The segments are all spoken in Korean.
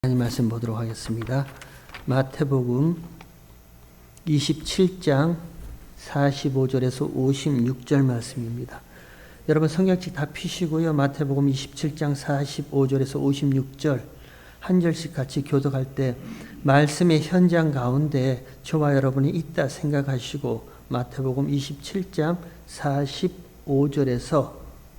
하나님 말씀 보도록 하겠습니다. 마태복음 27장 45절에서 56절 말씀입니다. 여러분 성경책 다 펴시고요. 마태복음 27장 45절에서 56절 한 절씩 같이 교독할 때 말씀의 현장 가운데 저와 여러분이 있다 생각하시고 마태복음 27장 45절에서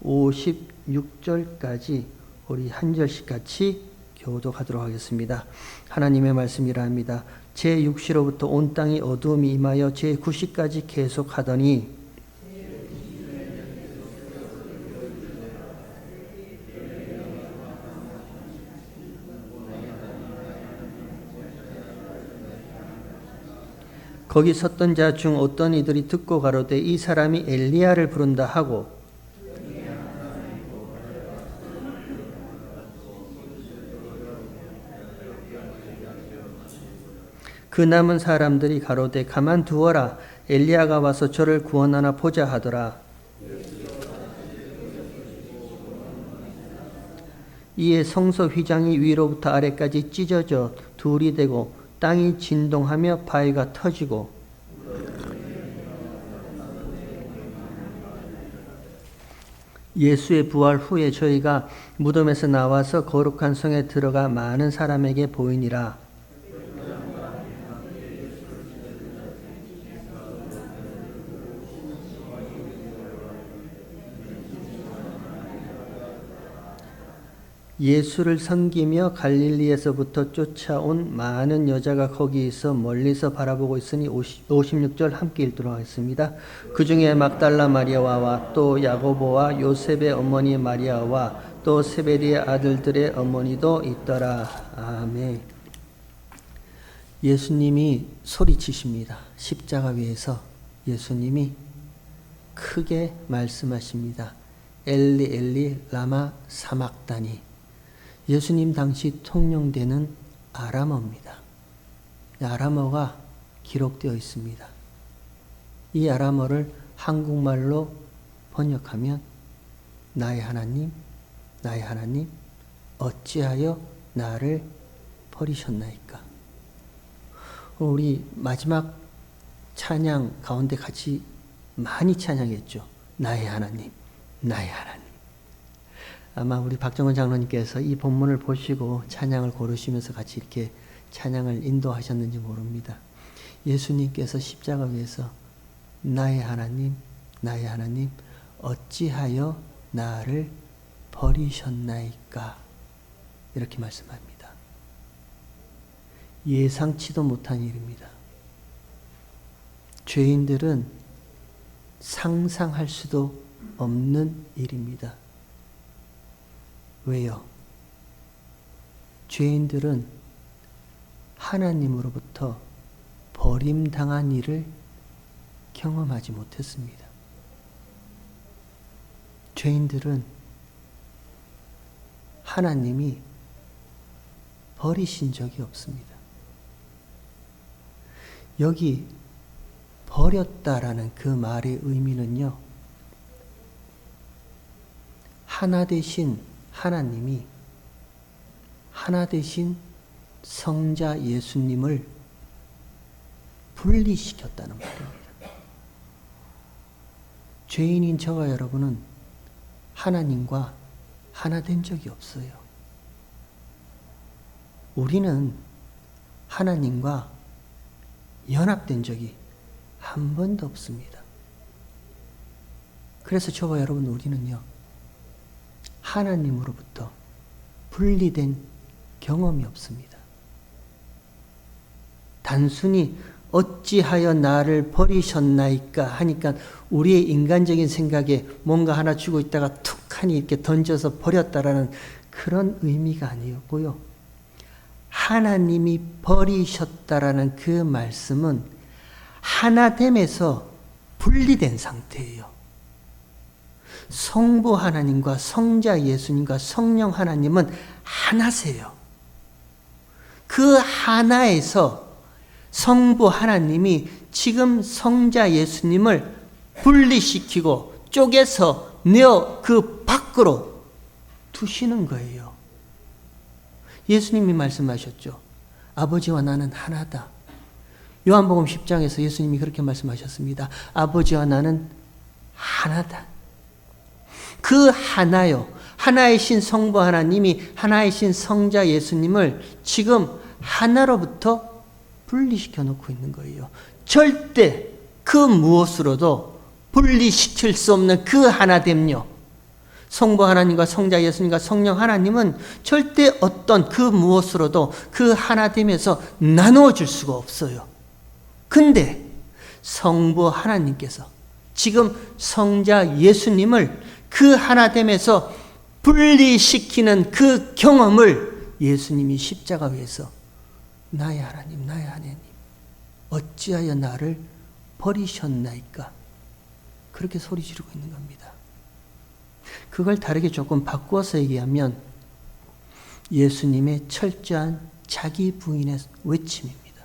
56절까지 우리 한 절씩 같이 교독하도록 하겠습니다. 하나님의 말씀이라 합니다. 제6시로부터 온 땅이 어두움이 임하여 제9시까지 계속하더니 거기 섰던 자 중 어떤 이들이 듣고 가로되 이 사람이 엘리야를 부른다 하고 그 남은 사람들이 가로되 가만두어라 엘리야가 와서 저를 구원하나 보자 하더라. 이에 성소 휘장이 위로부터 아래까지 찢어져 둘이 되고 땅이 진동하며 바위가 터지고 예수의 부활 후에 저희가 무덤에서 나와서 거룩한 성에 들어가 많은 사람에게 보이니라. 예수를 섬기며 갈릴리에서부터 쫓아온 많은 여자가 거기서 멀리서 바라보고 있으니 56절 함께 읽도록 하겠습니다. 그 중에 막달라 마리아와 또 야고보와 요셉의 어머니 마리아와 또 세베리의 아들들의 어머니도 있더라. 아멘. 예수님이 소리치십니다. 십자가 위에서 예수님이 크게 말씀하십니다. 엘리 엘리 라마 사막다니. 예수님 당시 통용되는 아람어입니다. 아람어가 기록되어 있습니다. 이 아람어를 한국말로 번역하면 나의 하나님, 나의 하나님, 어찌하여 나를 버리셨나이까. 우리 마지막 찬양 가운데 같이 많이 찬양했죠. 나의 하나님, 나의 하나님. 아마 우리 박정원 장로님께서 이 본문을 보시고 찬양을 고르시면서 같이 이렇게 찬양을 인도하셨는지 모릅니다. 예수님께서 십자가 위에서 나의 하나님, 나의 하나님, 어찌하여 나를 버리셨나이까? 이렇게 말씀합니다. 예상치도 못한 일입니다. 죄인들은 상상할 수도 없는 일입니다. 왜요? 죄인들은 하나님으로부터 버림당한 일을 경험하지 못했습니다. 죄인들은 하나님이 버리신 적이 없습니다. 여기 버렸다라는 그 말의 의미는요, 하나 되신 하나님이 하나 되신 성자 예수님을 분리시켰다는 말입니다. 죄인인 저와 여러분은 하나님과 하나 된 적이 없어요. 우리는 하나님과 연합된 적이 한 번도 없습니다. 그래서 저와 여러분 우리는요, 하나님으로부터 분리된 경험이 없습니다. 단순히 어찌하여 나를 버리셨나이까 하니까 우리의 인간적인 생각에 뭔가 하나 쥐고 있다가 툭하니 이렇게 던져서 버렸다라는 그런 의미가 아니었고요. 하나님이 버리셨다라는 그 말씀은 하나됨에서 분리된 상태예요. 성부 하나님과 성자 예수님과 성령 하나님은 하나세요. 그 하나에서 성부 하나님이 지금 성자 예수님을 분리시키고 쪼개서 내어 그 밖으로 두시는 거예요. 예수님이 말씀하셨죠. 아버지와 나는 하나다. 요한복음 10장에서 예수님이 그렇게 말씀하셨습니다. 아버지와 나는 하나다. 그 하나요. 하나이신 성부 하나님이 하나이신 성자 예수님을 지금 하나로부터 분리시켜 놓고 있는 거예요. 절대 그 무엇으로도 분리시킬 수 없는 그 하나됨요. 성부 하나님과 성자 예수님과 성령 하나님은 절대 어떤 그 무엇으로도 그 하나됨에서 나누어 줄 수가 없어요. 근데 성부 하나님께서 지금 성자 예수님을 그 하나됨에서 분리시키는 그 경험을 예수님이 십자가 위에서 나의 하나님, 나의 하나님, 어찌하여 나를 버리셨나이까? 그렇게 소리 지르고 있는 겁니다. 그걸 다르게 조금 바꾸어서 얘기하면 예수님의 철저한 자기 부인의 외침입니다.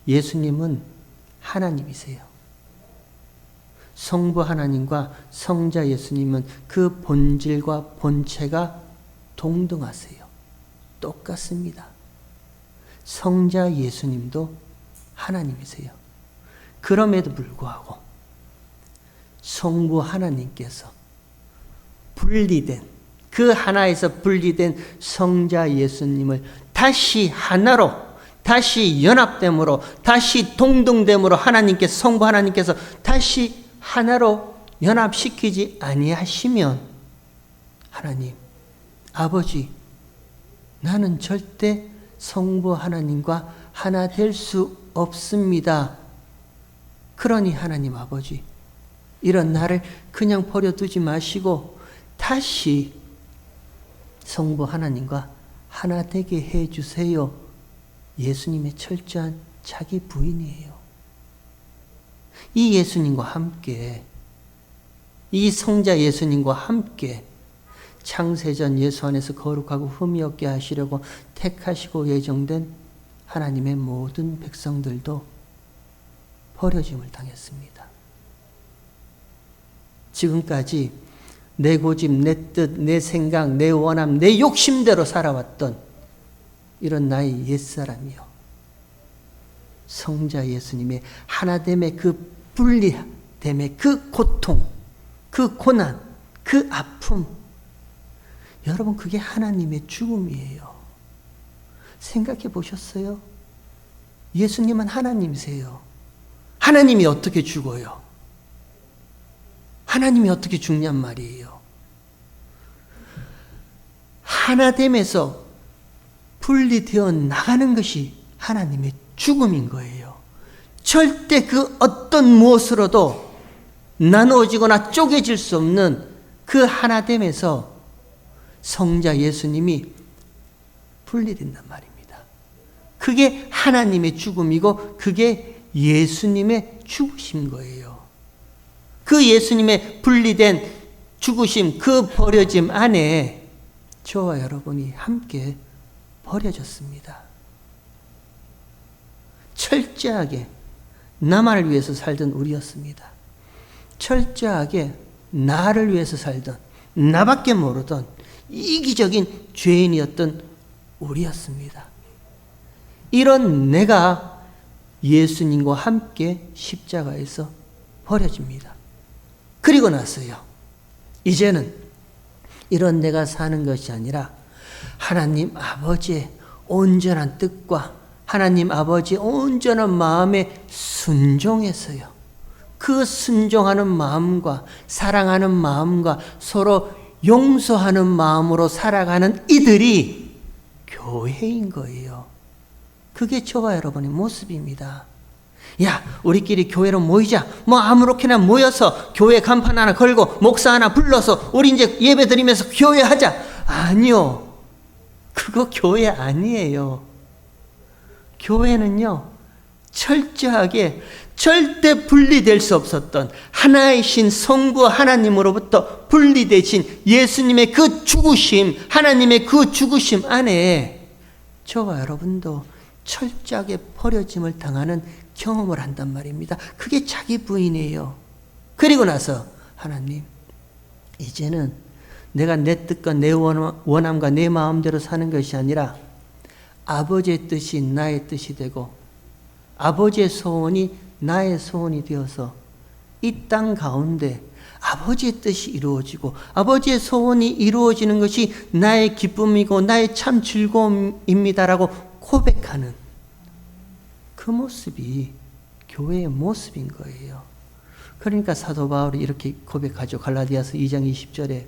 예수님은 하나님이세요. 성부 하나님과 성자 예수님은 그 본질과 본체가 동등하세요. 똑같습니다. 성자 예수님도 하나님이세요. 그럼에도 불구하고 성부 하나님께서 분리된 그 하나에서 분리된 성자 예수님을 다시 하나로 다시 연합됨으로 다시 동등됨으로 하나님께서 성부 하나님께서 다시 하나로 연합시키지 아니하시면 하나님 아버지 나는 절대 성부 하나님과 하나 될 수 없습니다. 그러니 하나님 아버지 이런 나를 그냥 버려두지 마시고 다시 성부 하나님과 하나 되게 해주세요. 예수님의 철저한 자기 부인이에요. 이 예수님과 함께 이 성자 예수님과 함께 창세전 예수 안에서 거룩하고 흠이 없게 하시려고 택하시고 예정된 하나님의 모든 백성들도 버려짐을 당했습니다. 지금까지 내 고집, 내 뜻, 내 생각, 내 원함, 내 욕심대로 살아왔던 이런 나의 옛사람이요. 성자 예수님의 하나됨의 그 분리됨의 그 고통, 그 고난, 그 아픔. 여러분 그게 하나님의 죽음이에요. 생각해 보셨어요? 예수님은 하나님이세요. 하나님이 어떻게 죽어요? 하나님이 어떻게 죽냔 말이에요. 하나됨에서 분리되어 나가는 것이 하나님의 죽음인 거예요. 절대 그 어떤 무엇으로도 나누어지거나 쪼개질 수 없는 그 하나됨에서 성자 예수님이 분리된단 말입니다. 그게 하나님의 죽음이고 그게 예수님의 죽으신 거예요. 그 예수님의 분리된 죽으심, 그 버려짐 안에 저와 여러분이 함께 버려졌습니다. 철저하게 나만을 위해서 살던 우리였습니다. 철저하게 나를 위해서 살던 나밖에 모르던 이기적인 죄인이었던 우리였습니다. 이런 내가 예수님과 함께 십자가에서 버려집니다. 그리고 나서요. 이제는 이런 내가 사는 것이 아니라 하나님 아버지의 온전한 뜻과 하나님 아버지의 온전한 마음에 순종해서요. 그 순종하는 마음과 사랑하는 마음과 서로 용서하는 마음으로 살아가는 이들이 교회인 거예요. 그게 저와 여러분의 모습입니다. 야, 우리끼리 교회로 모이자. 뭐 아무렇게나 모여서 교회 간판 하나 걸고 목사 하나 불러서 우리 이제 예배 드리면서 교회하자. 아니요. 그거 교회 아니에요. 교회는요. 철저하게 절대 분리될 수 없었던 하나이신 성부 하나님으로부터 분리되신 예수님의 그 죽으심, 하나님의 그 죽으심 안에 저와 여러분도 철저하게 버려짐을 당하는 경험을 한단 말입니다. 그게 자기 부인이에요. 그리고 나서 하나님, 이제는 내가 내 뜻과 내 원함과 내 마음대로 사는 것이 아니라 아버지의 뜻이 나의 뜻이 되고 아버지의 소원이 나의 소원이 되어서 이 땅 가운데 아버지의 뜻이 이루어지고 아버지의 소원이 이루어지는 것이 나의 기쁨이고 나의 참 즐거움입니다라고 고백하는 그 모습이 교회의 모습인 거예요. 그러니까 사도 바울이 이렇게 고백하죠. 갈라디아서 2장 20절에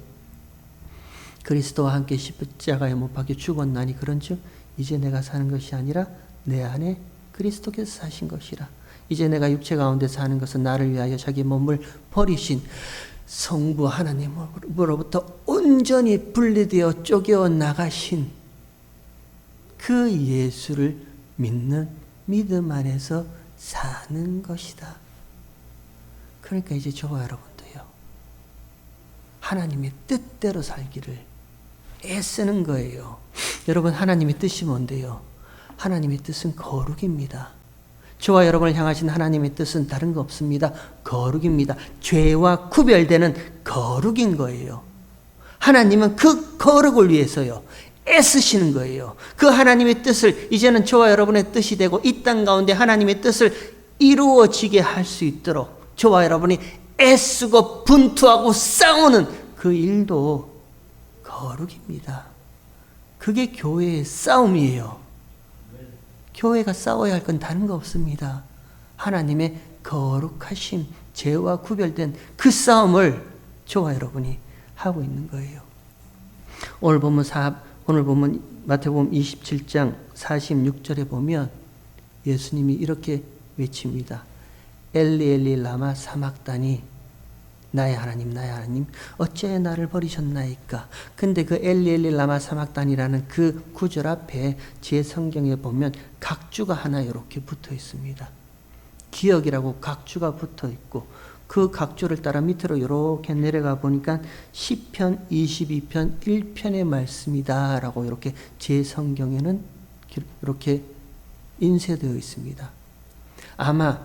그리스도와 함께 십자가에 못 박혀 죽었나니 그런즉 이제 내가 사는 것이 아니라 내 안에 그리스도께서 사신 것이라. 이제 내가 육체 가운데 사는 것은 나를 위하여 자기 몸을 버리신 성부 하나님으로부터 온전히 분리되어 쪼개어 나가신 그 예수를 믿는 믿음 안에서 사는 것이다. 그러니까 이제 저와 여러분도요, 하나님의 뜻대로 살기를 애쓰는 거예요. 여러분, 하나님의 뜻이 뭔데요? 하나님의 뜻은 거룩입니다. 저와 여러분을 향하신 하나님의 뜻은 다른 거 없습니다. 거룩입니다. 죄와 구별되는 거룩인 거예요. 하나님은 그 거룩을 위해서요, 애쓰시는 거예요. 그 하나님의 뜻을 이제는 저와 여러분의 뜻이 되고 이 땅 가운데 하나님의 뜻을 이루어지게 할 수 있도록 저와 여러분이 애쓰고 분투하고 싸우는 그 일도 거룩입니다. 그게 교회의 싸움이에요. 교회가 싸워야 할 건 다른 거 없습니다. 하나님의 거룩하심, 죄와 구별된 그 싸움을 저와 여러분이 하고 있는 거예요. 오늘 보면 마태복음 27장 46절에 보면 예수님이 이렇게 외칩니다. 엘리 엘리 라마 사막다니, 나의 하나님 나의 하나님 어찌하여 나를 버리셨나이까. 근데 그 엘리 엘리 라마 사막다니라는 그 구절 앞에 제 성경에 보면 각주가 하나 이렇게 붙어 있습니다. 기억이라고 각주가 붙어 있고 그 각주를 따라 밑으로 이렇게 내려가 보니까 시편 22편 1편의 말씀이다 라고 이렇게 제 성경에는 이렇게 인쇄되어 있습니다. 아마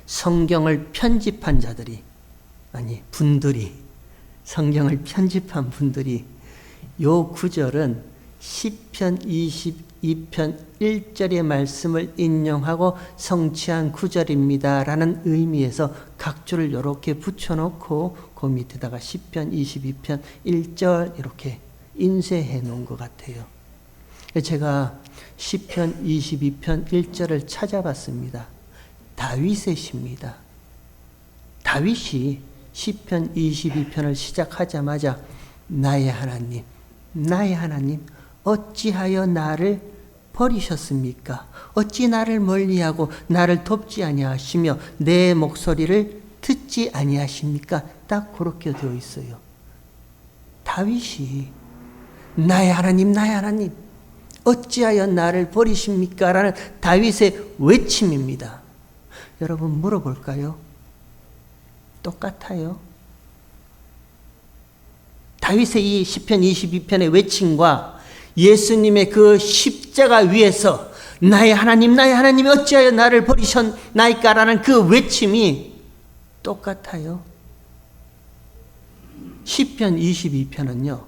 성경을 편집한 자들이, 아니 분들이, 성경을 편집한 분들이 요 구절은 시편 22편 1절의 말씀을 인용하고 성취한 구절입니다 라는 의미에서 각주를 이렇게 붙여놓고 그 밑에다가 시편 22편 1절 이렇게 인쇄해 놓은 것 같아요. 제가 시편 22편 1절을 찾아봤습니다. 다윗의 시입니다. 다윗이 시편 22편을 시작하자마자 나의 하나님, 나의 하나님 어찌하여 나를 버리셨습니까? 어찌 나를 멀리하고 나를 돕지 아니하시며 내 목소리를 듣지 아니하십니까? 딱 그렇게 되어 있어요. 다윗이 나의 하나님, 나의 하나님 어찌하여 나를 버리십니까? 라는 다윗의 외침입니다. 여러분 물어볼까요? 똑같아요. 다윗의 이 시편 22편의 외침과 예수님의 그 십자가 위에서 나의 하나님 나의 하나님 어찌하여 나를 버리셨나이까 라는 그 외침이 똑같아요. 시편 22편은요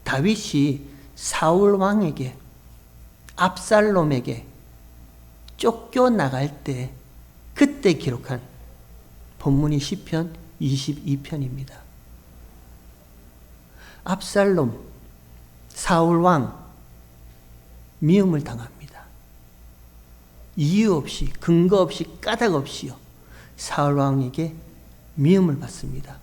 다윗이 사울 왕에게 압살롬에게 쫓겨나갈 때 그때 기록한 본문이 시편 22편입니다. 압살롬 사울 왕 미움을 당합니다. 이유 없이 근거 없이 까닭 없이요 사울 왕에게 미움을 받습니다.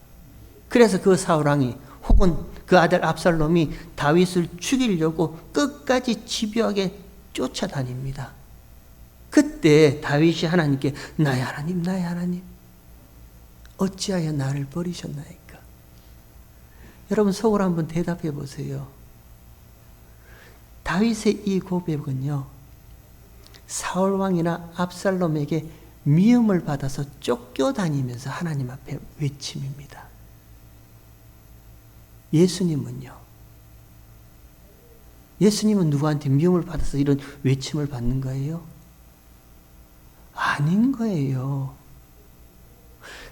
그래서 그 사울 왕이 혹은 그 아들 압살롬이 다윗을 죽이려고 끝까지 집요하게 쫓아다닙니다. 그때 다윗이 하나님께 나의 하나님 나의 하나님 어찌하여 나를 버리셨나이까. 여러분 속으로 한번 대답해 보세요. 다윗의 이 고백은요 사울왕이나 압살롬에게 미움을 받아서 쫓겨다니면서 하나님 앞에 외침입니다. 예수님은요 예수님은 누구한테 미움을 받아서 이런 외침을 받는 거예요? 아닌 거예요.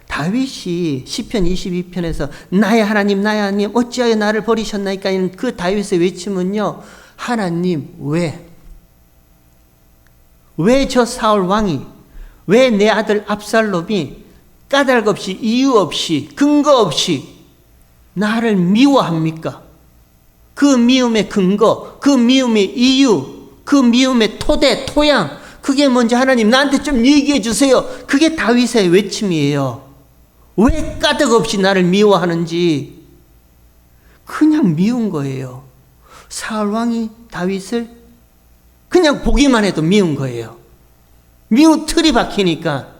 다윗이 시편 22편에서 나의 하나님 나의 하나님 어찌하여 나를 버리셨나이까 하는 그 다윗의 외침은요, 하나님 왜 저 사울 왕이, 왜 내 아들 압살롬이 까닭 없이 이유 없이 근거 없이 나를 미워합니까? 그 미움의 근거, 그 미움의 이유, 그 미움의 토대, 토양, 그게 뭔지 하나님 나한테 좀 얘기해 주세요. 그게 다윗의 외침이에요. 왜 까닭 없이 나를 미워하는지. 그냥 미운 거예요. 사울 왕이 다윗을 그냥 보기만 해도 미운 거예요. 미운 틀이 박히니까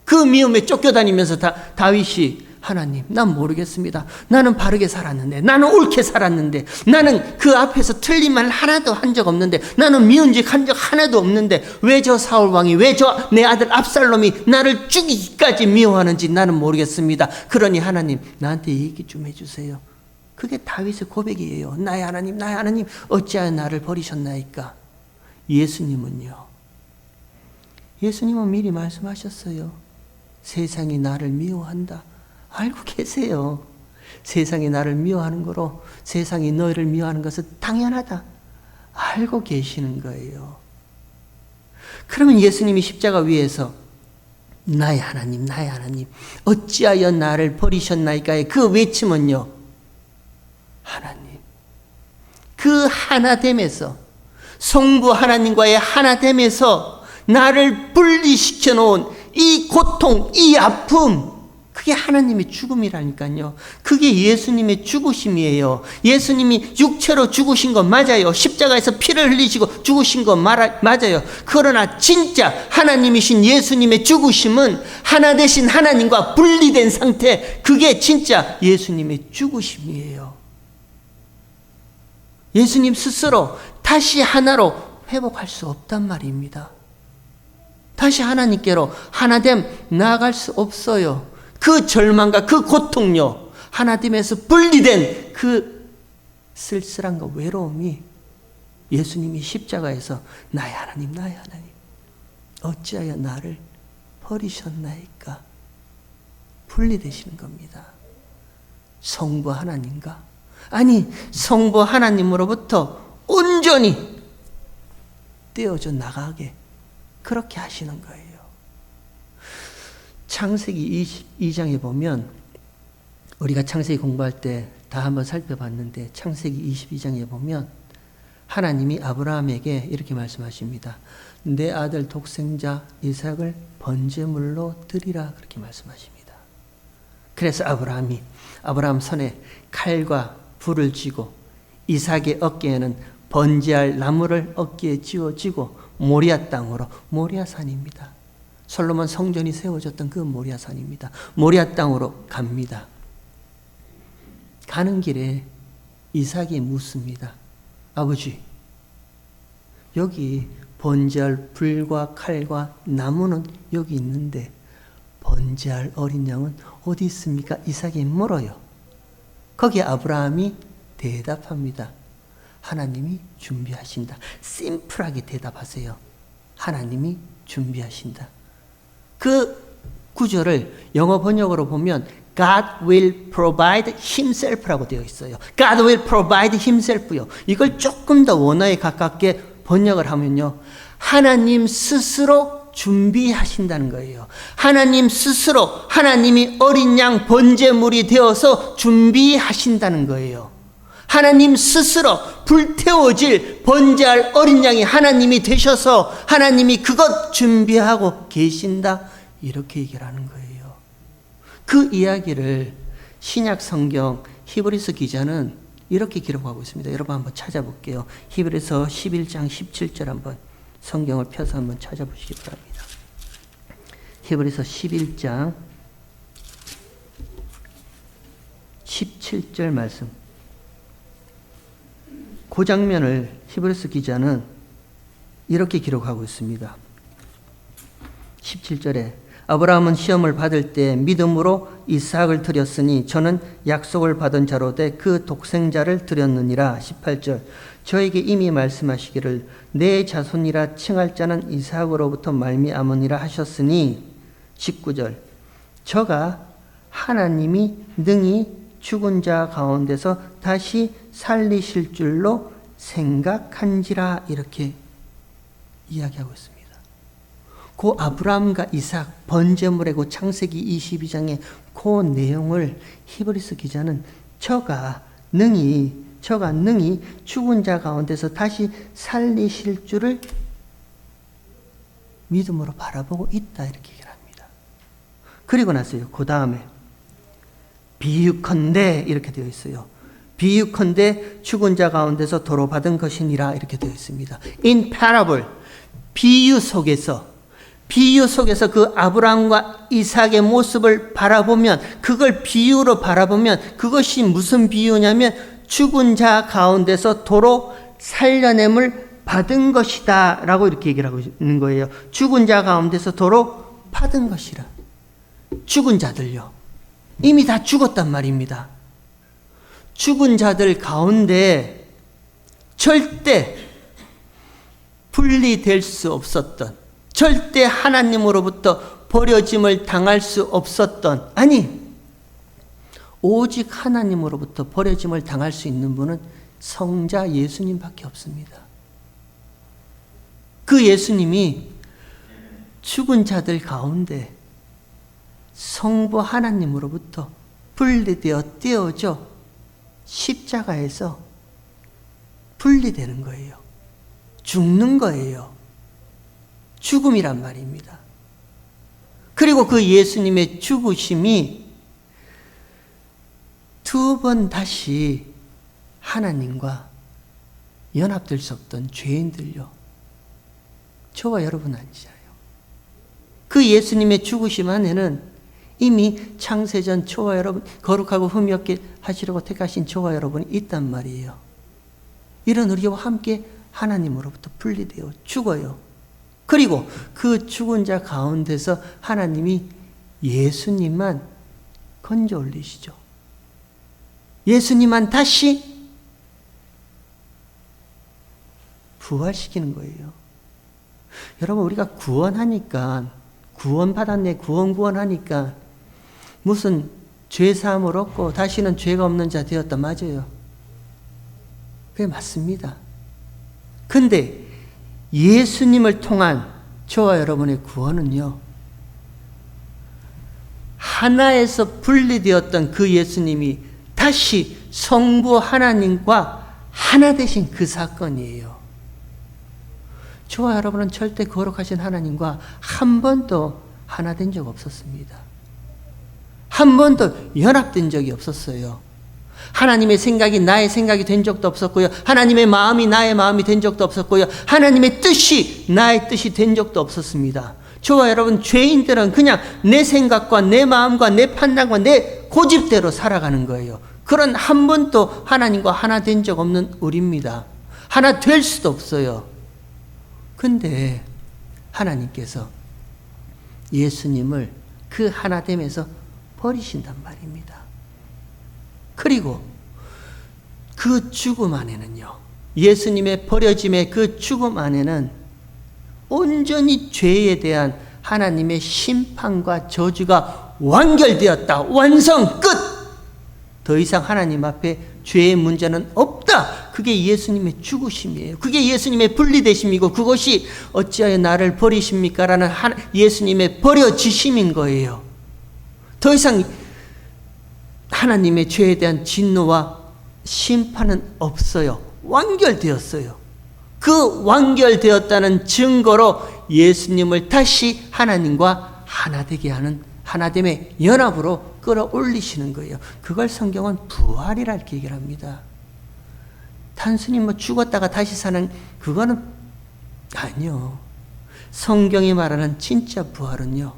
그 미움에 쫓겨다니면서 다윗이 하나님, 난 모르겠습니다. 나는 바르게 살았는데, 나는 옳게 살았는데, 나는 그 앞에서 틀린 말 하나도 한 적 없는데, 나는 미운 짓 한 적 하나도 없는데, 왜 저 사울 왕이, 왜 저 내 아들 압살롬이 나를 죽이기까지 미워하는지 나는 모르겠습니다. 그러니 하나님, 나한테 얘기 좀 해주세요. 그게 다윗의 고백이에요. 나의 하나님, 나의 하나님, 어찌하여 나를 버리셨나이까? 예수님은 미리 말씀하셨어요. 세상이 나를 미워한다. 알고 계세요. 세상이 나를 미워하는 거로 세상이 너희를 미워하는 것은 당연하다. 알고 계시는 거예요. 그러면 예수님이 십자가 위에서 나의 하나님, 나의 하나님, 어찌하여 나를 버리셨나이까의 그 외침은요, 하나님, 그 하나됨에서, 성부 하나님과의 하나됨에서 나를 분리시켜 놓은 이 고통, 이 아픔, 그게 하나님의 죽음이라니까요. 그게 예수님의 죽으심이에요. 예수님이 육체로 죽으신 거 맞아요. 십자가에서 피를 흘리시고 죽으신 거 맞아요. 그러나 진짜 하나님이신 예수님의 죽으심은 하나 되신 하나님과 분리된 상태, 그게 진짜 예수님의 죽으심이에요. 예수님 스스로 다시 하나로 회복할 수 없단 말입니다. 다시 하나님께로 하나됨 나아갈 수 없어요. 그 절망과 그 고통요, 하나됨에서 분리된 그 쓸쓸함과 외로움이 예수님이 십자가에서 나의 하나님, 나의 하나님, 어찌하여 나를 버리셨나이까? 분리되시는 겁니다. 성부 하나님과, 아니 성부 하나님으로부터 온전히 떼어져 나가게 그렇게 하시는 거예요. 창세기 22장에 보면, 우리가 창세기 공부할 때 다 한번 살펴봤는데, 창세기 22장에 보면 하나님이 아브라함에게 이렇게 말씀하십니다. 내 아들 독생자 이삭을 번제물로 드리라, 그렇게 말씀하십니다. 그래서 아브라함 손에 칼과 불을 쥐고 이삭의 어깨에는 번제할 나무를 어깨에 쥐어지고 모리아 땅으로, 모리아산입니다. 솔로몬 성전이 세워졌던 그 모리아산입니다. 모리아 땅으로 갑니다. 가는 길에 이삭이 묻습니다. 아버지, 여기 번제할 불과 칼과 나무는 여기 있는데 번제할 어린 양은 어디 있습니까? 이삭이 물어요. 거기에 아브라함이 대답합니다. 하나님이 준비하신다. 심플하게 대답하세요. 하나님이 준비하신다. 그 구절을 영어 번역으로 보면 God will provide himself라고 되어 있어요. God will provide himself요. 이걸 조금 더 원어에 가깝게 번역을 하면요, 하나님 스스로 준비하신다는 거예요. 하나님 스스로, 하나님이 어린 양 번제물이 되어서 준비하신다는 거예요. 하나님 스스로 불태워질 번제할 어린 양이 하나님이 되셔서 하나님이 그것 준비하고 계신다, 이렇게 얘기를 하는 거예요. 그 이야기를 신약 성경 히브리서 기자는 이렇게 기록하고 있습니다. 여러분 한번 찾아볼게요. 히브리서 11장 17절 한번 성경을 펴서 한번 찾아보시기 바랍니다. 히브리서 11장 17절 말씀. 그 장면을 히브리서 기자는 이렇게 기록하고 있습니다. 17절에 아브라함은 시험을 받을 때 믿음으로 이삭을 드렸으니 저는 약속을 받은 자로 돼 그 독생자를 드렸느니라. 18절 저에게 이미 말씀하시기를 내 자손이라 칭할 자는 이삭으로부터 말미암으니라 하셨으니. 19절 저가 하나님이 능히 죽은 자 가운데서 다시 살리실 줄로 생각한지라 이렇게 이야기하고 있습니다. 그 아브라함과 이삭 번제물의 그 창세기 22장의 그 내용을 히브리서 기자는 저가 능히 죽은 자 가운데서 다시 살리실 줄을 믿음으로 바라보고 있다 이렇게 얘기를 합니다. 그리고 나서요. 그 다음에 비유컨대 이렇게 되어 있어요. 비유컨대 죽은 자 가운데서 도로 받은 것이니라 이렇게 되어 있습니다. In parable, 비유 속에서 그 아브라함과 이삭의 모습을 바라보면, 그걸 비유로 바라보면 그것이 무슨 비유냐면 죽은 자 가운데서 도로 살려냄을 받은 것이다 라고 이렇게 얘기를 하고 있는 거예요. 죽은 자 가운데서 도로 받은 것이라. 죽은 자들요. 이미 다 죽었단 말입니다. 죽은 자들 가운데 절대 분리될 수 없었던, 절대 하나님으로부터 버려짐을 당할 수 없었던, 아니 오직 하나님으로부터 버려짐을 당할 수 있는 분은 성자 예수님밖에 없습니다. 그 예수님이 죽은 자들 가운데 성부 하나님으로부터 분리되어 떼어져 십자가에서 분리되는 거예요. 죽는 거예요. 죽음이란 말입니다. 그리고 그 예수님의 죽으심이 두 번 다시 하나님과 연합될 수 없던 죄인들요. 저와 여러분 아니잖아요. 그 예수님의 죽으심 안에는 이미 창세전 저와 여러분, 거룩하고 흠이 없게 하시려고 택하신 저와 여러분이 있단 말이에요. 이런 우리와 함께 하나님으로부터 분리되어 죽어요. 그리고 그 죽은 자 가운데서 하나님이 예수님만 건져 올리시죠. 예수님만 다시 부활시키는 거예요. 여러분, 우리가 구원하니까, 구원받았네, 구원하니까 무슨 죄사함을 얻고 다시는 죄가 없는 자 되었다, 맞아요. 그게 맞습니다. 근데 예수님을 통한 저와 여러분의 구원은요, 하나에서 분리되었던 그 예수님이 다시 성부 하나님과 하나 되신 그 사건이에요. 저와 여러분은 절대 거룩하신 하나님과 한 번도 하나 된 적 없었습니다. 한 번도 연합된 적이 없었어요. 하나님의 생각이 나의 생각이 된 적도 없었고요. 하나님의 마음이 나의 마음이 된 적도 없었고요. 하나님의 뜻이 나의 뜻이 된 적도 없었습니다. 저와 여러분 죄인들은 그냥 내 생각과 내 마음과 내 판단과 내 고집대로 살아가는 거예요. 그런 한 번도 하나님과 하나 된 적 없는 우리입니다. 하나 될 수도 없어요. 근데 하나님께서 예수님을 그 하나됨에서 버리신단 말입니다. 그리고 그 죽음 안에는요, 예수님의 버려짐의 그 죽음 안에는 온전히 죄에 대한 하나님의 심판과 저주가 완결되었다. 완성, 끝! 더 이상 하나님 앞에 죄의 문제는 없다. 그게 예수님의 죽으심이에요. 그게 예수님의 분리되심이고, 그것이 어찌하여 나를 버리십니까? 라는 예수님의 버려지심인 거예요. 더 이상 하나님의 죄에 대한 진노와 심판은 없어요. 완결되었어요. 그 완결되었다는 증거로 예수님을 다시 하나님과 하나 되게 하는 하나됨의 연합으로 끌어올리시는 거예요. 그걸 성경은 부활이라 이렇게 얘기를 합니다. 단순히 뭐 죽었다가 다시 사는 그거는 아니요. 성경이 말하는 진짜 부활은요,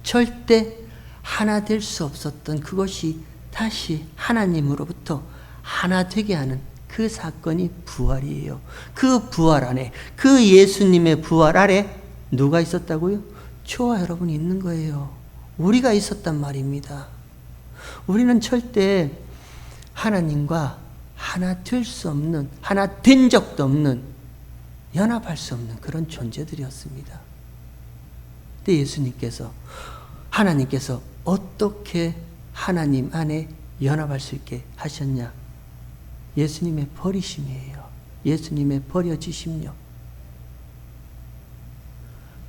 절대 하나 될 수 없었던 그것이 다시 하나님으로부터 하나 되게 하는 그 사건이 부활이에요. 그 부활 안에, 그 예수님의 부활 아래 누가 있었다고요? 저와 여러분이 있는 거예요. 우리가 있었단 말입니다. 우리는 절대 하나님과 하나 될 수 없는, 하나 된 적도 없는, 연합할 수 없는 그런 존재들이었습니다. 근데 예수님께서 하나님께서 어떻게 하나님 안에 연합할 수 있게 하셨냐? 예수님의 버리심이에요. 예수님의 버려지심요.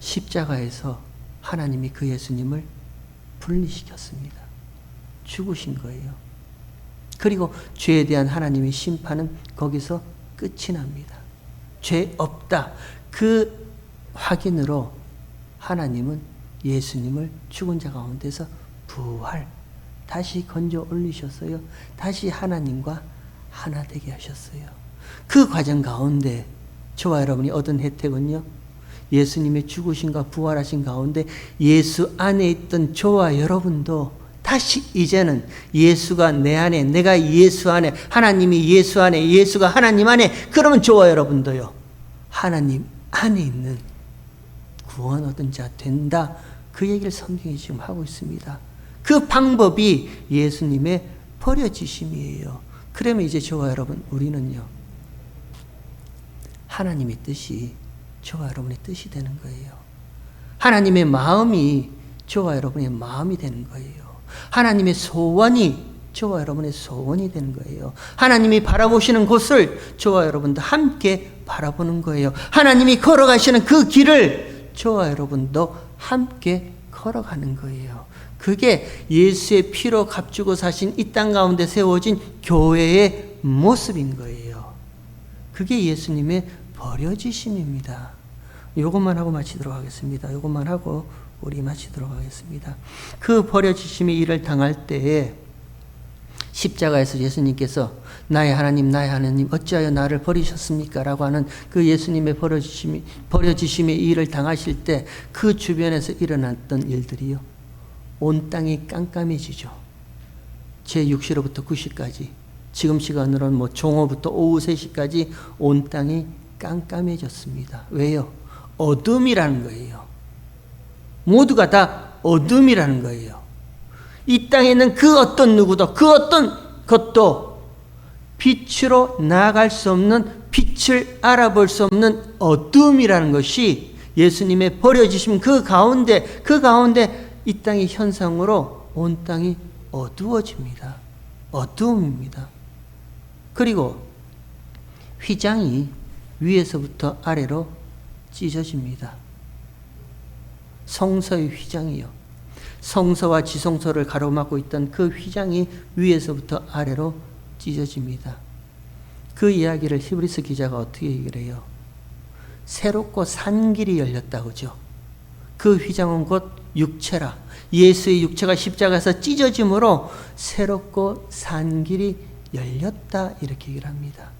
십자가에서 하나님이 그 예수님을 분리시켰습니다. 죽으신 거예요. 그리고 죄에 대한 하나님의 심판은 거기서 끝이 납니다. 죄 없다. 그 확인으로 하나님은 예수님을 죽은 자 가운데서 다시 건져 올리셨어요. 다시 하나님과 하나 되게 하셨어요. 그 과정 가운데 저와 여러분이 얻은 혜택은요, 예수님의 죽으심과 부활하신 가운데 예수 안에 있던 저와 여러분도 다시 이제는 예수가 내 안에, 내가 예수 안에, 하나님이 예수 안에, 예수가 하나님 안에, 그러면 저와 여러분도요, 하나님 안에 있는 구원 얻은 자 된다. 그 얘기를 성경이 지금 하고 있습니다. 그 방법이 예수님의 버려지심이에요. 그러면 이제 저와 여러분, 우리는요, 하나님의 뜻이 저와 여러분의 뜻이 되는 거예요. 하나님의 마음이 저와 여러분의 마음이 되는 거예요. 하나님의 소원이 저와 여러분의 소원이 되는 거예요. 하나님이 바라보시는 곳을 저와 여러분도 함께 바라보는 거예요. 하나님이 걸어가시는 그 길을 저와 여러분도 함께 걸어가는 거예요. 그게 예수의 피로 값주고 사신 이 땅 가운데 세워진 교회의 모습인 거예요. 그게 예수님의 버려지심입니다. 이것만 하고 마치도록 하겠습니다. 이것만 하고 우리 마치도록 하겠습니다. 그 버려지심의 일을 당할 때에 십자가에서 예수님께서 나의 하나님 어찌하여 나를 버리셨습니까? 라고 하는 그 예수님의 버려지심의 일을 당하실 때 그 주변에서 일어났던 일들이요, 온 땅이 깜깜해지죠. 제6시로부터 9시까지, 지금 시간으로는 종오부터 오후 3시까지 온 땅이 깜깜해졌습니다. 왜요? 어둠이라는 거예요. 모두가 다 어둠이라는 거예요. 이 땅에 있는 그 어떤 누구도, 그 어떤 것도 빛으로 나아갈 수 없는, 빛을 알아볼 수 없는 어둠이라는 것이 예수님의 버려지심 그 가운데 이 땅의 현상으로 온 땅이 어두워집니다. 어두움입니다. 그리고 휘장이 위에서부터 아래로 찢어집니다. 성서의 휘장이요, 성서와 지성소를 가로막고 있던 그 휘장이 위에서부터 아래로 찢어집니다. 그 이야기를 히브리서 기자가 어떻게 얘기를 해요? 새롭고 산 길이 열렸다고 하죠. 그 휘장은 곧 육체라. 예수의 육체가 십자가에서 찢어짐으로 새롭고 산 길이 열렸다, 이렇게 얘기를 합니다.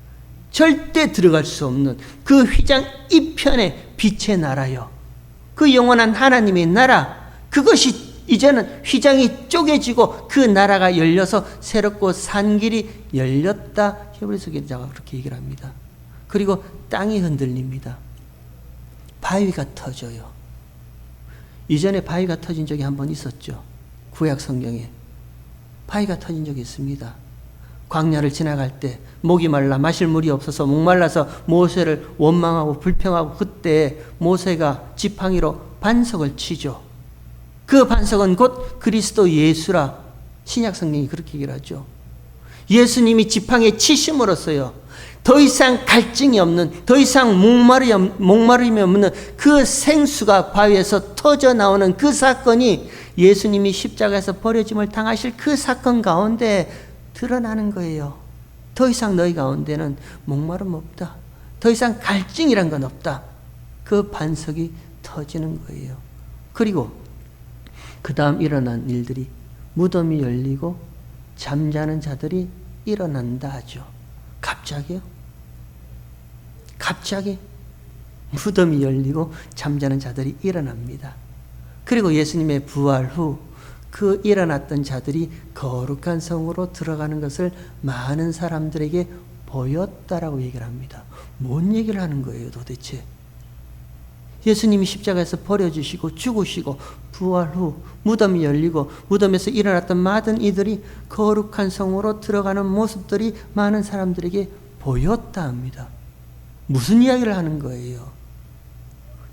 절대 들어갈 수 없는 그 휘장 이편에 빛의 나라요, 그 영원한 하나님의 나라, 그것이 이제는 휘장이 쪼개지고 그 나라가 열려서 새롭고 산 길이 열렸다. 히브리서 기자가 그렇게 얘기를 합니다. 그리고 땅이 흔들립니다. 바위가 터져요. 이전에 바위가 터진 적이 한 번 있었죠. 구약 성경에 바위가 터진 적이 있습니다. 광야를 지나갈 때 목이 말라 마실 물이 없어서 목말라서 모세를 원망하고 불평하고, 그때 모세가 지팡이로 반석을 치죠. 그 반석은 곧 그리스도 예수라. 신약 성경이 그렇게 얘기를 하죠. 예수님이 지팡이에 치심으로써요, 더 이상 갈증이 없는, 더 이상 목마름이 없는 그 생수가 바위에서 터져 나오는 그 사건이 예수님이 십자가에서 버려짐을 당하실 그 사건 가운데 드러나는 거예요. 더 이상 너희 가운데는 목마름 없다. 더 이상 갈증이란 건 없다. 그 반석이 터지는 거예요. 그리고 그 다음 일어난 일들이 무덤이 열리고 잠자는 자들이 일어난다 하죠. 갑자기요? 갑자기 무덤이 열리고 잠자는 자들이 일어납니다. 그리고 예수님의 부활 후 그 일어났던 자들이 거룩한 성으로 들어가는 것을 많은 사람들에게 보였다라고 얘기를 합니다. 뭔 얘기를 하는 거예요 도대체? 예수님이 십자가에서 버려주시고 죽으시고 부활 후 무덤이 열리고 무덤에서 일어났던 많은 이들이 거룩한 성으로 들어가는 모습들이 많은 사람들에게 보였다 합니다. 무슨 이야기를 하는 거예요?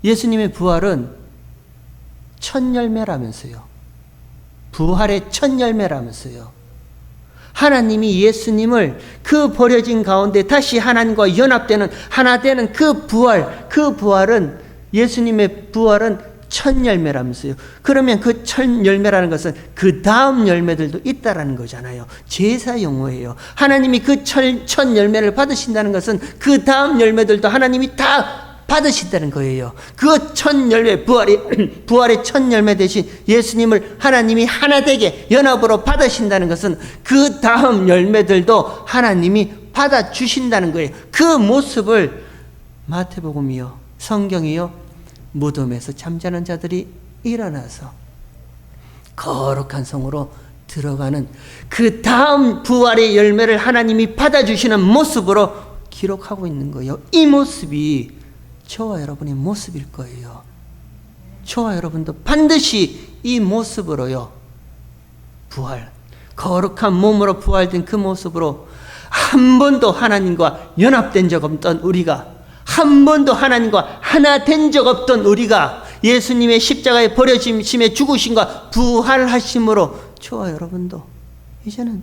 예수님의 부활은 첫 열매라면서요. 부활의 첫 열매라면서요. 하나님이 예수님을 그 버려진 가운데 다시 하나님과 연합되는 하나 되는 그 부활은 예수님의 부활은 첫 열매라면서요. 그러면 그 첫 열매라는 것은 그 다음 열매들도 있다라는 거잖아요. 제사 용어예요. 하나님이 그 첫 열매를 받으신다는 것은 그 다음 열매들도 하나님이 다 받으신다는 거예요. 그 첫 열매, 부활의 첫 열매 대신 예수님을 하나님이 하나 되게 연합으로 받으신다는 것은 그 다음 열매들도 하나님이 받아주신다는 거예요. 그 모습을 마태복음이요, 성경이요, 무덤에서 잠자는 자들이 일어나서 거룩한 성으로 들어가는 그 다음 부활의 열매를 하나님이 받아주시는 모습으로 기록하고 있는 거예요. 이 모습이 저와 여러분의 모습일 거예요. 저와 여러분도 반드시 이 모습으로요, 거룩한 몸으로 부활된 그 모습으로 한 번도 하나님과 연합된 적 없던 우리가, 한 번도 하나님과 하나 된 적 없던 우리가 예수님의 십자가의 버려짐의 죽으심과 부활하심으로 저와 여러분도 이제는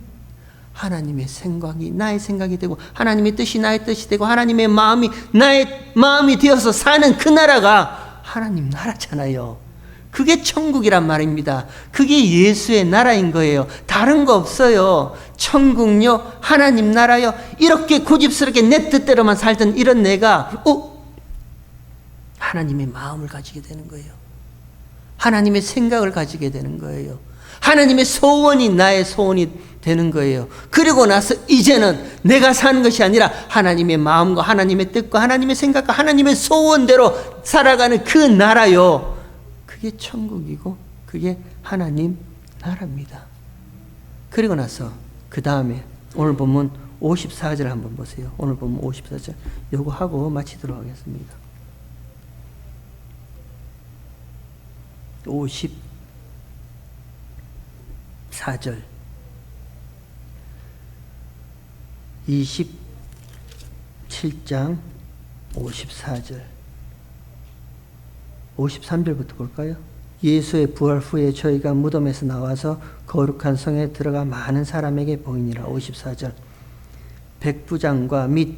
하나님의 생각이 나의 생각이 되고 하나님의 뜻이 나의 뜻이 되고 하나님의 마음이 나의 마음이 되어서 사는 그 나라가 하나님 나라잖아요. 그게 천국이란 말입니다. 그게 예수의 나라인 거예요. 다른 거 없어요. 천국요, 하나님 나라요. 이렇게 고집스럽게 내 뜻대로만 살던 이런 내가 하나님의 마음을 가지게 되는 거예요. 하나님의 생각을 가지게 되는 거예요. 하나님의 소원이 나의 소원이 되는 거예요. 그리고 나서 이제는 내가 사는 것이 아니라 하나님의 마음과 하나님의 뜻과 하나님의 생각과 하나님의 소원대로 살아가는 그 나라요. 그게 천국이고 그게 하나님 나라입니다. 그리고 나서 그 다음에 오늘 본문 54절 한번 보세요. 오늘 본문 54절 요거 하고 마치도록 하겠습니다. 54절 27장 54절 53절부터 볼까요? 예수의 부활 후에 저희가 무덤에서 나와서 거룩한 성에 들어가 많은 사람에게 보이니라. 54절 백부장과 및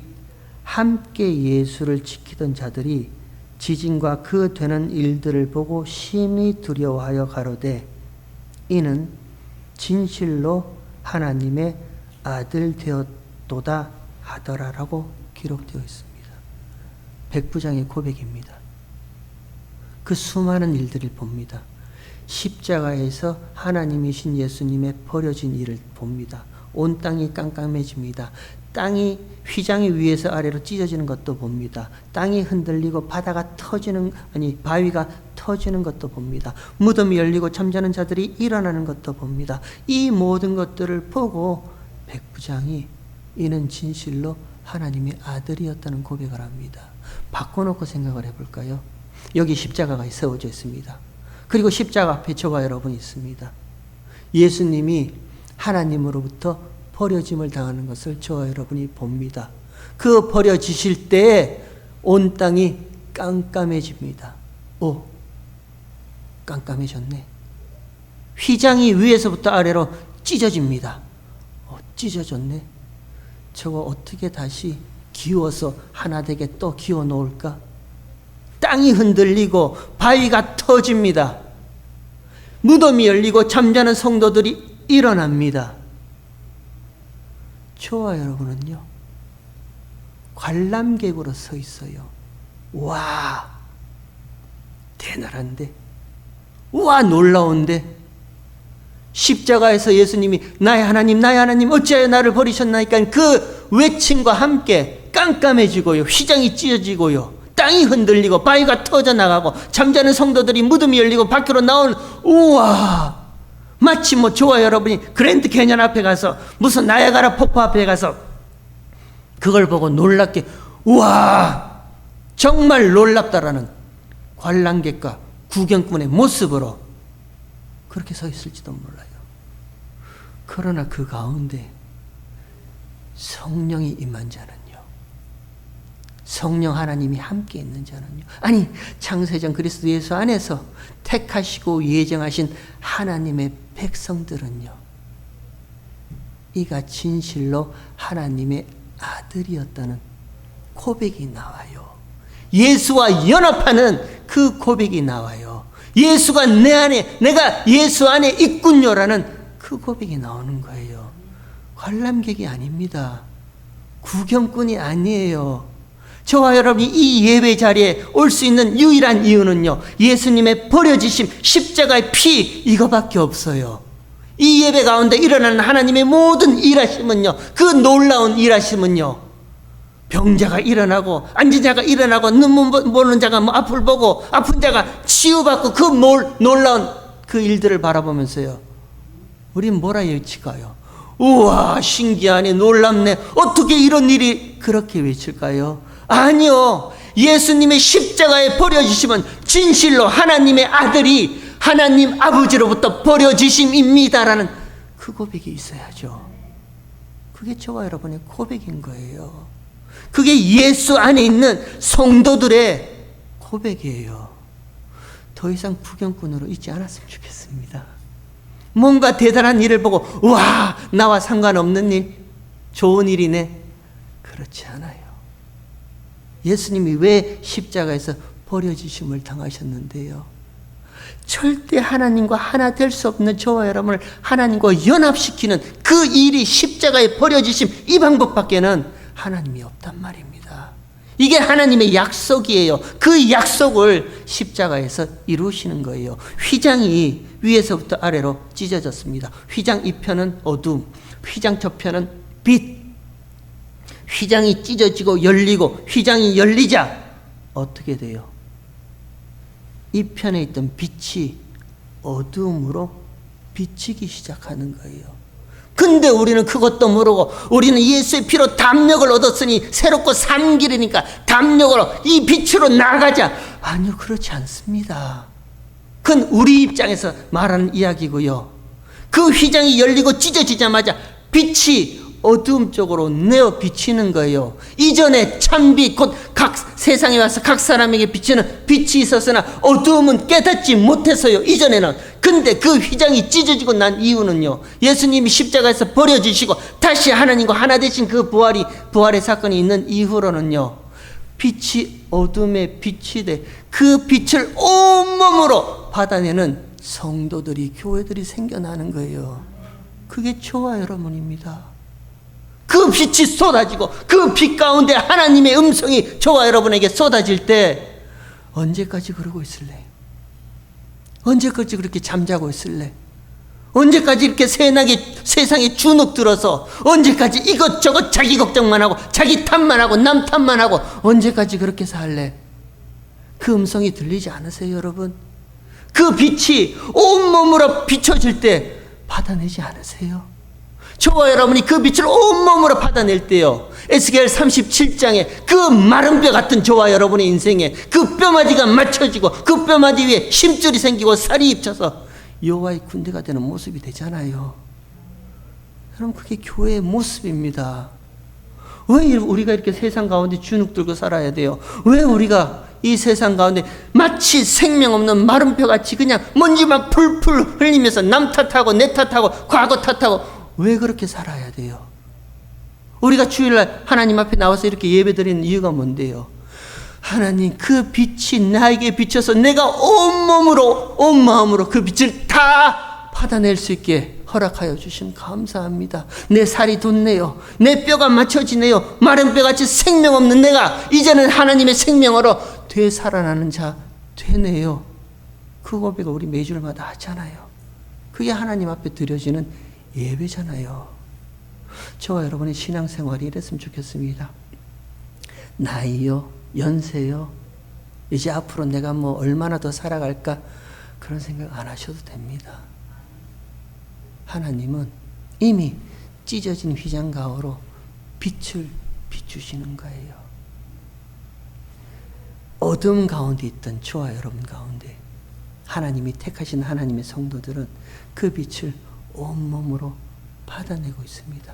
함께 예수를 지키던 자들이 지진과 그 되는 일들을 보고 심히 두려워하여 가로되 이는 진실로 하나님의 아들 되었도다 하더라라고 기록되어 있습니다. 백부장의 고백입니다. 그 수많은 일들을 봅니다. 십자가에서 하나님이신 예수님의 버려진 일을 봅니다. 온 땅이 깜깜해집니다. 땅이 휘장이 위에서 아래로 찢어지는 것도 봅니다. 땅이 흔들리고 바위가 터지는 것도 봅니다. 무덤이 열리고 잠자는 자들이 일어나는 것도 봅니다. 이 모든 것들을 보고 백부장이 이는 진실로 하나님의 아들이었다는 고백을 합니다. 바꿔놓고 생각을 해볼까요? 여기 십자가가 세워져 있습니다. 그리고 십자가 앞에 저와 여러분이 있습니다. 예수님이 하나님으로부터 버려짐을 당하는 것을 저와 여러분이 봅니다. 그 버려지실 때에 온 땅이 깜깜해집니다. 깜깜해졌네. 휘장이 위에서부터 아래로 찢어집니다. 찢어졌네. 저거 어떻게 다시 기워서 하나 되게 또 기워 놓을까? 땅이 흔들리고 바위가 터집니다. 무덤이 열리고 잠자는 성도들이 일어납니다. 저와 여러분은요, 관람객으로 서 있어요. 와, 대단한데, 와, 놀라운데, 십자가에서 예수님이 나의 하나님 어찌하여 나를 버리셨나이까 그 외침과 함께 깜깜해지고요, 휘장이 찢어지고요, 땅이 흔들리고 바위가 터져나가고 잠자는 성도들이 무덤이 열리고 밖으로 나온, 우와, 마치 저와 여러분이 그랜드 캐년 앞에 가서 무슨 나야가라 폭포 앞에 가서 그걸 보고 놀랍게 우와 정말 놀랍다라는 관람객과 구경꾼의 모습으로 그렇게 서 있을지도 몰라요. 그러나 그 가운데 성령이 임한 자는요, 성령 하나님이 함께 있는 자는요. 아니, 창세전 그리스도 예수 안에서 택하시고 예정하신 하나님의 백성들은요. 이가 진실로 하나님의 아들이었다는 고백이 나와요. 예수와 연합하는 그 고백이 나와요. 예수가 내 안에, 내가 예수 안에 있군요라는 그 고백이 나오는 거예요. 관람객이 아닙니다. 구경꾼이 아니에요. 저와 여러분이 이 예배 자리에 올 수 있는 유일한 이유는요, 예수님의 버려지심, 십자가의 피, 이거밖에 없어요. 이 예배 가운데 일어나는 하나님의 모든 일하심은요, 그 놀라운 일하심은요, 병자가 일어나고, 앉은 자가 일어나고, 눈 보는 자가 앞을 보고, 아픈 자가 치유받고, 그 놀라운 그 일들을 바라보면서요, 우린 뭐라 외칠까요? 우와, 신기하네, 놀랍네, 어떻게 이런 일이, 그렇게 외칠까요? 아니요. 예수님의 십자가에 버려지심은 진실로 하나님의 아들이 하나님 아버지로부터 버려지심입니다라는 그 고백이 있어야죠. 그게 저와 여러분의 고백인 거예요. 그게 예수 안에 있는 성도들의 고백이에요. 더 이상 구경꾼으로 있지 않았으면 좋겠습니다. 뭔가 대단한 일을 보고 와, 나와 상관없는 일, 좋은 일이네. 그렇지 않아요. 예수님이 왜 십자가에서 버려지심을 당하셨는데요? 절대 하나님과 하나 될 수 없는 저와 여러분을 하나님과 연합시키는 그 일이 십자가에 버려지심, 이 방법밖에는 하나님이 없단 말입니다. 이게 하나님의 약속이에요. 그 약속을 십자가에서 이루시는 거예요. 휘장이 위에서부터 아래로 찢어졌습니다. 휘장 이 편은 어둠, 휘장 저 편은 빛. 휘장이 찢어지고 열리고 휘장이 열리자 어떻게 돼요? 이 편에 있던 빛이 어두움으로 비치기 시작하는 거예요. 근데 우리는 그것도 모르고 우리는 예수의 피로 담력을 얻었으니 새롭고 산 길이니까 담력으로 이 빛으로 나가자. 아니요, 그렇지 않습니다. 그건 우리 입장에서 말하는 이야기고요. 그 휘장이 열리고 찢어지자마자 빛이 어두움 쪽으로 내어 비치는 거예요. 이전에 참빛, 곧 세상에 와서 각 사람에게 비치는 빛이 있었으나 어두움은 깨닫지 못했어요. 이전에는. 근데 그 휘장이 찢어지고 난 이유는요, 예수님이 십자가에서 버려지시고 다시 하나님과 하나 되신 그 부활의 사건이 있는 이후로는요, 빛이 어둠에 빛이 돼 그 빛을 온몸으로 받아내는 성도들이, 교회들이 생겨나는 거예요. 그게 저와 여러분입니다. 그 빛이 쏟아지고 그 빛 가운데 하나님의 음성이 저와 여러분에게 쏟아질 때 언제까지 그러고 있을래? 언제까지 그렇게 잠자고 있을래? 언제까지 이렇게 세상에 주눅 들어서 언제까지 이것저것 자기 걱정만 하고 자기 탓만 하고 남 탓만 하고 언제까지 그렇게 살래? 그 음성이 들리지 않으세요, 여러분? 그 빛이 온몸으로 비춰질 때 받아내지 않으세요? 저와 여러분이 그 빛을 온몸으로 받아낼 때요, 에스겔 37장에 그 마른 뼈 같은 저와 여러분의 인생에 그 뼈마디가 맞춰지고 그 뼈마디 위에 심줄이 생기고 살이 입혀서 여호와의 군대가 되는 모습이 되잖아요. 여러분, 그게 교회의 모습입니다. 왜 우리가 이렇게 세상 가운데 주눅 들고 살아야 돼요? 왜 우리가 이 세상 가운데 마치 생명 없는 마른 뼈같이 그냥 먼지만 풀풀 흘리면서 남 탓하고 내 탓하고 과거 탓하고 왜 그렇게 살아야 돼요? 우리가 주일날 하나님 앞에 나와서 이렇게 예배드리는 이유가 뭔데요? 하나님, 그 빛이 나에게 비춰서 내가 온몸으로 온 마음으로 그 빛을 다 받아낼 수 있게 허락하여 주심 감사합니다. 내 살이 돋네요. 내 뼈가 맞춰지네요. 마른 뼈같이 생명 없는 내가 이제는 하나님의 생명으로 되살아나는 자 되네요. 그 고백을 우리 매주일마다 하잖아요. 그게 하나님 앞에 드려지는 예배잖아요. 저와 여러분의 신앙생활이 이랬으면 좋겠습니다. 나이요, 연세요, 이제 앞으로 내가 뭐 얼마나 더 살아갈까, 그런 생각 안 하셔도 됩니다. 하나님은 이미 찢어진 휘장 가오로 빛을 비추시는 거예요. 어둠 가운데 있던 저와 여러분 가운데 하나님이 택하신 하나님의 성도들은 그 빛을 온몸으로 받아내고 있습니다.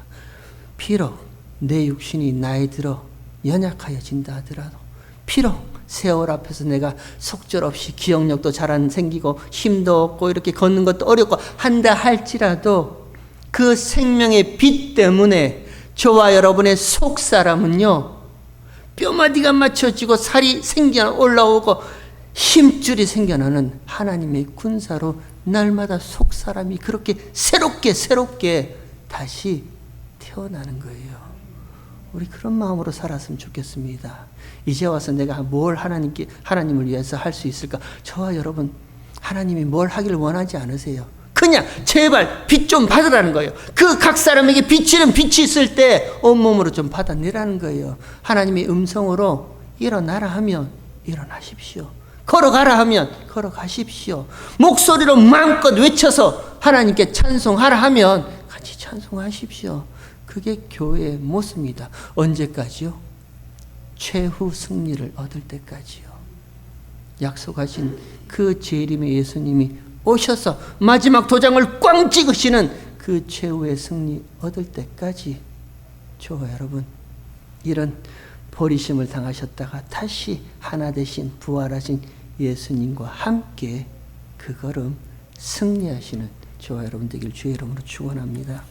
비록 내 육신이 나이 들어 연약하여진다 하더라도 비록 세월 앞에서 내가 속절없이 기억력도 잘 안 생기고 힘도 없고 이렇게 걷는 것도 어렵고 한다 할지라도 그 생명의 빛 때문에 저와 여러분의 속사람은요 뼈마디가 맞춰지고 살이 생겨 올라오고 힘줄이 생겨나는 하나님의 군사로 날마다 속사람이 그렇게 새롭게 다시 태어나는 거예요. 우리 그런 마음으로 살았으면 좋겠습니다. 이제 와서 내가 뭘 하나님을 위해서 할 수 있을까? 저와 여러분 하나님이 뭘 하기를 원하지 않으세요. 그냥 제발 빛 좀 받으라는 거예요. 그 각 사람에게 비치는 빛이 있을 때 온몸으로 좀 받아내라는 거예요. 하나님의 음성으로 일어나라 하면 일어나십시오. 걸어가라 하면 걸어가십시오. 목소리로 마음껏 외쳐서 하나님께 찬송하라 하면 같이 찬송하십시오. 그게 교회의 모습입니다. 언제까지요? 최후 승리를 얻을 때까지요. 약속하신 그 재림의 예수님이 오셔서 마지막 도장을 꽝 찍으시는 그 최후의 승리 얻을 때까지 저와 여러분 이런 버리심을 당하셨다가 다시 하나 되신 부활하신 예수님과 함께 그 걸음 승리하시는 저와 여러분 되길 주의 이름으로 축원합니다.